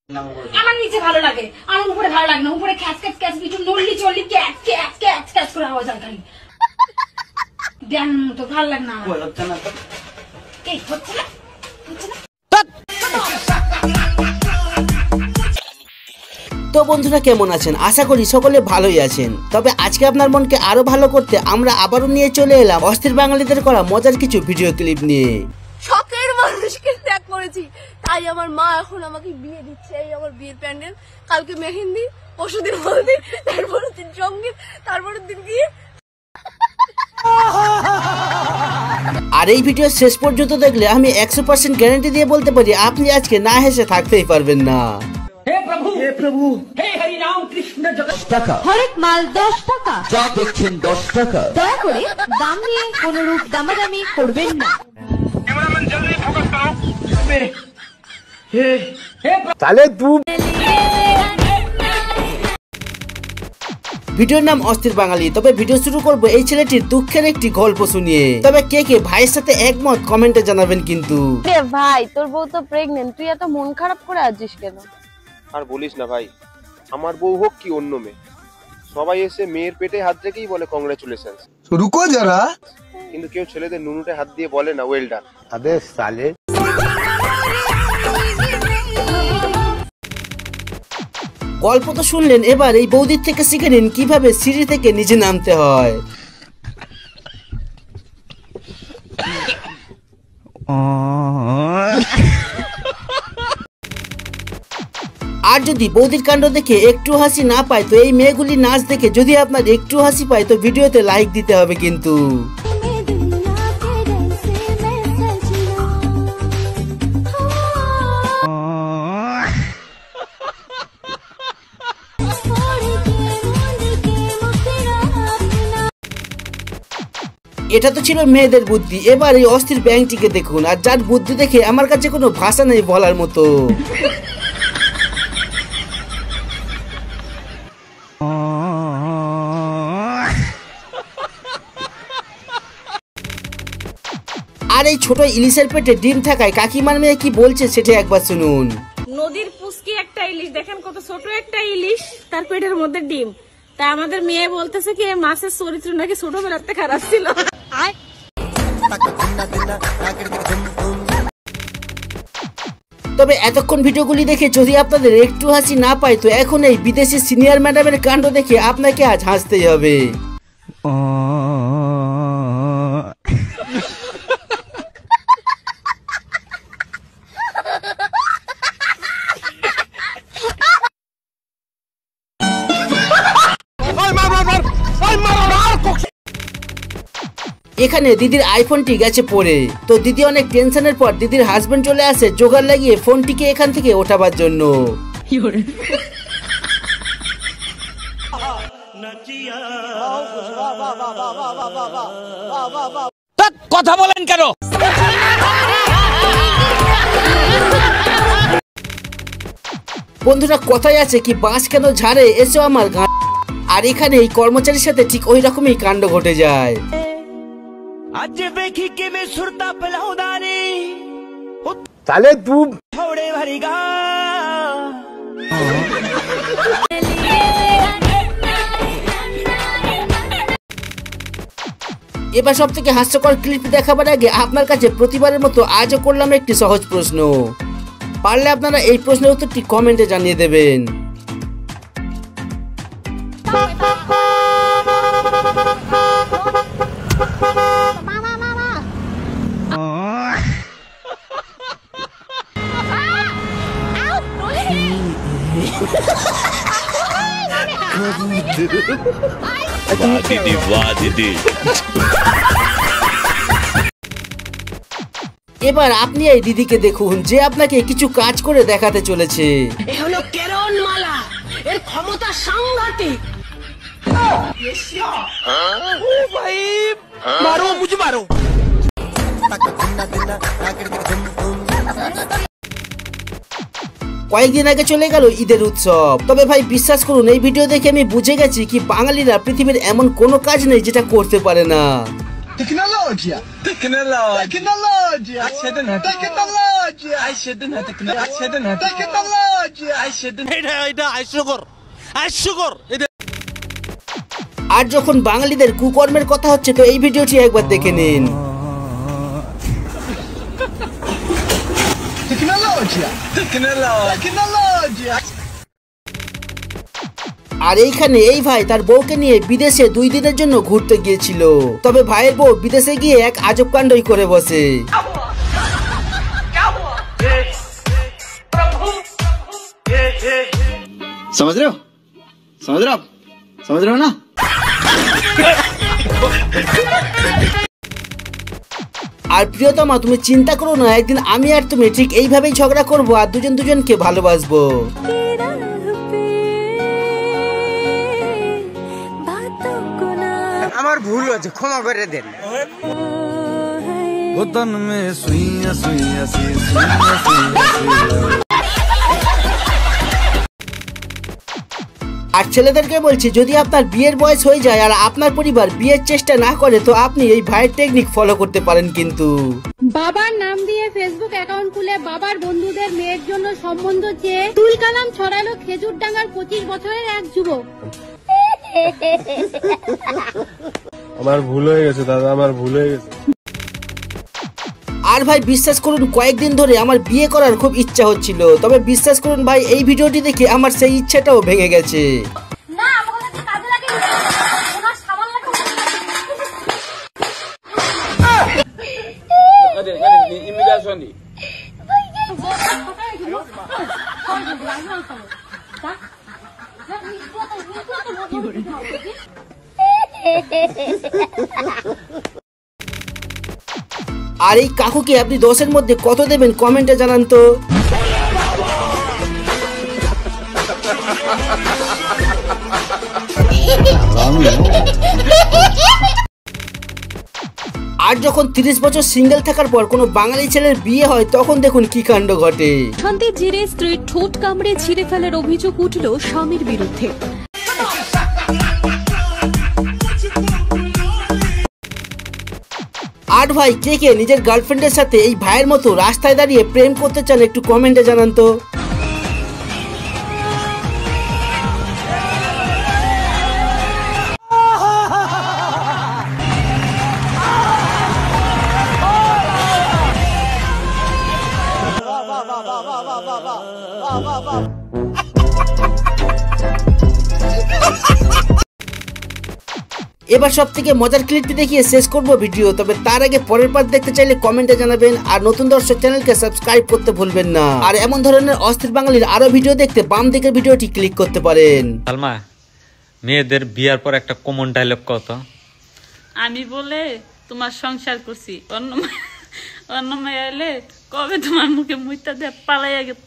আমার নিচে ভালো লাগে, আমার উপরে ভালো লাগে না। উপরে খ্যাচ খ্যাচ খ্যাচ কিছু নড়লি চললি ক্যাচ ক্যাচ ক্যাচ ক্যাচ করে আওয়াজ হয় খালি। দেন তো ভালো লাগে না। এই হচ্ছে না, হচ্ছে না। তো বন্ধুরা কেমন আছেন? আশা করি সকলে ভালোই আছেন। তবে আজকে আপনার মনকে আরো ভালো করতে আমরা আবারও নিয়ে চলে এলাম অস্থির বাঙালিদের করা মজার কিছু ভিডিও ক্লিপ নিয়ে। শখের মানুষকে ত্যাগ করেছি, তাই আমার মা এখন আমাকে বিয়ে দিচ্ছে। এই আমার বিয়ের প্যান্ডেল, কালকে মেহেন্দি, পরশুদিন হলদি, তারপরের দিন সঙ্গীত, তারপরের দিন বিয়ে। আর এই ভিডিও শেষ পর্যন্ত দেখলে আমি 100% গ্যারান্টি দিয়ে বলতে পারি আপনি আজকে না হেসে থাকতেই পারবেন না। हे प्रभु हे हरि राम कृष्ण जगत টাকা হরেক মাল 10 টাকা। যা দেখছেন 10 টাকা। দয়া করে দাম নিয়ে কোনো রূপ দামাদামি করবেন না। कैमरामैन जल्दी फोकस करो मेरे हे ভিডিওর নাম অস্থির বাঙালি। তবে ভিডিও শুরু করব এই ছেলেটির দুঃখের একটি গল্প শুনিয়ে। তবে কে কে ভাইয়ের সাথে একমত কমেন্টে জানাবেন কিন্তু। রে ভাই, তোর বউ তো প্রেগন্যান্ট, তুই এত মন খারাপ করে আছিস কেন? আর বলিস না ভাই, আমার বউ হোক কি অন্য মেয়ে, সবাই এসে মেয়ের পেটে হাত রেখেই বলে কংগ্রেচুলেশনস। রুকো যারা, কিন্তু কেউ ছেলেদের নুনুটে হাত দিয়ে বলে না ওয়েল ডান। আবে সালে। গল্প তো শুনলেন, এবার এই বৌদির থেকে শিখে নিন কিভাবে সিঁড়ি থেকে নিচে নামতে হয়। আর যদি বৌদির কাণ্ড দেখে একটু হাসি না পায় তো এই মেয়েগুলি নাচ দেখে যদি আপনার একটু হাসি পায় তো ভিডিওতে লাইক দিতে হবে কিন্তু। এটা তো ছিল মেয়েদের বুদ্ধি, এবার এই অস্থির ব্যাংকটিকে দেখুন। আর যার বুদ্ধি দেখে আমার কাছে কোনো ভাষা নেই বলার মতো। আর এই ছোট ইলিশের পেটে ডিম থাকায় কাকিমার মেয়ে কি বলছে সেটা একবার শুনুন। নদীর পুচকি একটা ইলিশ, দেখেন কত ছোট একটা ইলিশ, তার পেটের মধ্যে ডিম। তা আমাদের মেয়ে বলতেছে কি মাছের চরিত্র নাকি ছোটবেলাতে খারাপ ছিল। তবে এতক্ষণ ভিডিওগুলি দেখে যদি আপনাদের একটু হাসি না পায় তো এখন এই বিদেশি সিনিয়র ম্যাডামের কাণ্ড দেখে আপনাকে আজ হাসতেই হবে। এখানে দিদির আইফোনটি গেছে পড়ে, তো দিদি অনেক টেনশনের পর দিদির হাজবেন্ড চলে আসে জোগাড় লাগিয়ে ফোনটিকে এখান থেকে ওঠাবার জন্য। কথা বলেন কেন? বন্ধুরা কথাই আছে কি বাঁশ কেন ঝাড়ে এসো আমার গাঁ। আর এখানে এই কর্মচারীর সাথে ঠিক ওই রকমই কাণ্ড ঘটে যায়। आज देखी के मैं सुरता पलाउदानी তাহলে তুই थोड़े भरीगा এবার সব থেকে হাস্যকর ক্লিপ দেখাবার আগে আপনার কাছে প্রতিবারের মতো আজও করলাম একটি সহজ প্রশ্ন। পারলে আপনারা এই প্রশ্নের উত্তরটি কমেন্টে জানিয়ে দেবেন। এবার আপনি এই দিদিকে দেখুন যে আপনাকে কিছু কাজ করে দেখাতে চলেছে। এ হলো কেরন মালা, এর ক্ষমতা সাংঘাতিক। भाई मारो मुझे मारो। কয়েকদিন আগে চলে গেল ঈদের উৎসব। তবে ভাই বিশ্বাস করুন এই ভিডিও দেখে আমি বুঝে গেছি কি বাঙালিরা পৃথিবীর এমন কোনো কাজ নেই যেটা করতে পারে না। Tecnologia. Tecnologia. Tecnologia. Tecnologia. Tecnologia. আর যখন বাঙালিদের কুকর্মের কথা হচ্ছে তো এই ভিডিওটি একবার দেখে নিন। আর এইখানে এই ভাই তার বউকে নিয়ে বিদেশে 2 দিনের জন্য ঘুরতে গিয়েছিল, তবে ভাইয়ের বউ বিদেশে গিয়ে এক আজব কাণ্ডই করে বসে। समझ रहे हो ना? আর প্রিয়তমা তুমি চিন্তা করো না, একদিন আমি আর তুমি ঠিক এইভাবেই ঝগড়া করবো আর দুজনকে ভালোবাসবো। আমার ভুল হয়েছে, ক্ষমা করে দেন। আর ছেলেদেরকে বলছি, যদি আপনার বিয়ের বয়স হয়ে যায় আর আপনার পরিবার বিয়ের চেষ্টা না করে তো আপনি এই ভাইয়ের টেকনিক ফলো করতে পারেন। কিন্তু বাবার নাম দিয়ে ফেসবুক অ্যাকাউন্ট খুলে বাবার বন্ধুদের মেয়ের জন্য সম্বন্ধ চেয়ে তুল কালাম ছড়ালো খেজুরডাঙ্গার 25 বছরের এক যুবক। আমার ভুল হয়ে গেছে দাদা, আমার ভুল হয়ে গেছে। আর ভাই বিশ্বাস করুন, কয়েকদিন ধরে আমার বিয়ে করার খুব ইচ্ছা হচ্ছিল, তবে বিশ্বাস করুন ভাই এই ভিডিওটি দেখে আমার সেই ইচ্ছাটাও ভেঙে গেছে। না আমার কাছে কাজে লাগে ওনার সাবান লাগে আর এই কাকুকে আপনি 10-এর মধ্যে কত দেবেন কমেন্টে জানান তো। আর যখন 30 বছর সিঙ্গেল থাকার পর কোনো বাঙালি ছেলের বিয়ে হয় তখন দেখুন কি কাণ্ড ঘটে। শান্তির জেরে স্ত্রীর ঠোঁট কামড়ে ছিঁড়ে ফেলার অভিযোগ উঠল স্বামীর বিরুদ্ধে। আর ভাই কে কে নিজের গার্লফ্রেন্ডের সাথে এই ভাইয়ের মতো রাস্তায় দাঁড়িয়ে প্রেম করতে চান একটু কমেন্টে জানান তো। এবার সব থেকে মজার ক্লিপটি দেখিয়ে শেষ করব ভিডিও, তবে তার আগে পরের পার্ট দেখতে চাইলে কমেন্টে জানাবেন। আর নতুন দর্শক চ্যানেলকে সাবস্ক্রাইব করতে ভুলবেন না। আর এমন ধরনের অস্থির বাঙালির আরো ভিডিও দেখতে বাম দিকের ভিডিওটি ক্লিক করতে পারেন। সালমা, মেয়েদের বিয়ার পর একটা কমন ডায়লগ কত? আমি বলে তোমার সংসার করছি, অন্য মেয়ে এলে কবে তোমার মুখে মুইতা দিয়ে পালাইয়া গেত।